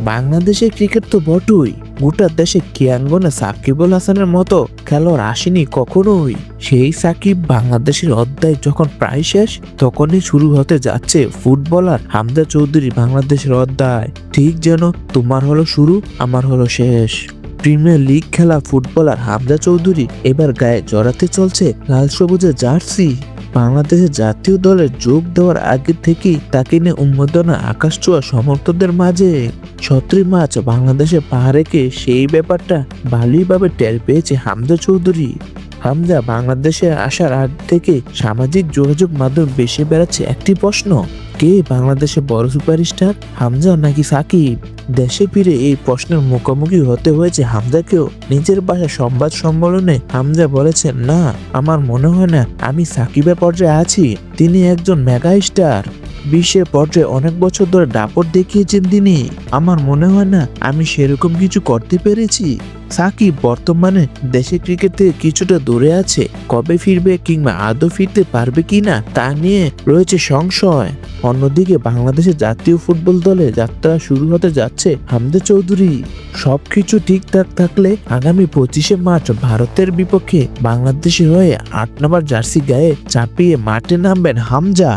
বাংলাদেশের ক্রিকেট তো বটুই, গোটা দেশে কিয়াঙ্গনে সাকিবুল হাসানের মতো খেলোয়াড় আসেনি কখনোই। সেই সাকিব বাংলাদেশের অধ্যায় যখন প্রায় শেষ, তখনই শুরু হতে যাচ্ছে ফুটবলার হামজা চৌধুরী বাংলাদেশের অধ্যায়। ঠিক যেন তোমার হলো শুরু, আমার হলো শেষ। প্রিমিয়ার লিগ খেলা ফুটবলার হামজা চৌধুরী এবার গায়ে জড়াতে চলছে লাল সবুজের জার্সি। বাংলাদেশের জাতীয় দলে যোগ দেওয়ার আগে থেকেই তাকে নিয়ে উন্মাদনা আকাশ ছোঁয়া সমর্থকদের মাঝে। 17 মার্চ বাংলাদেশে পা রেখে সেই ব্যাপারটা ভালোইভাবে টের পেয়েছে হামজা চৌধুরী। হামজা বাংলাদেশে আসার আগ থেকে সামাজিক যোগাযোগ মাধ্যম বেশি বেড়াচ্ছে একটি প্রশ্ন, কে বাংলাদেশে বড় সুপারস্টার, হামজা নাকি সাকিব? দেশে ফিরে এই প্রশ্নের মুখোমুখি হতে হয়েছে হামজাকেও। নিজের বাসায় সংবাদ সম্মেলনে হামজা বলেছেন, না, আমার মনে হয় না আমি সাকিবের পর্যায়ে আছি। তিনি একজন মেগা স্টার, বিশ্বের পর্যায়ে অনেক বছর ধরে দাপট দেখিয়েছেন তিনি। আমার মনে হয় না আমি সেরকম কিছু করতে পেরেছি। সাকিব বর্তমানে দেশের ক্রিকেট থেকে কিছুটা দূরে আছে, কবে ফিরবে কিংবা আদৌ ফিরতে পারবে কিনা তা নিয়ে রয়েছে সংশয়। অন্যদিকে বাংলাদেশের জাতীয় ফুটবল দলে যাত্রা শুরু হতে যাচ্ছে হামজা চৌধুরী। সবকিছু ঠিকঠাক থাকলে আগামী 25শে মার্চ ভারতের বিপক্ষে বাংলাদেশের হয়ে 8 নম্বর জার্সি গায়ে চাপিয়ে মাঠে নামবেন হামজা।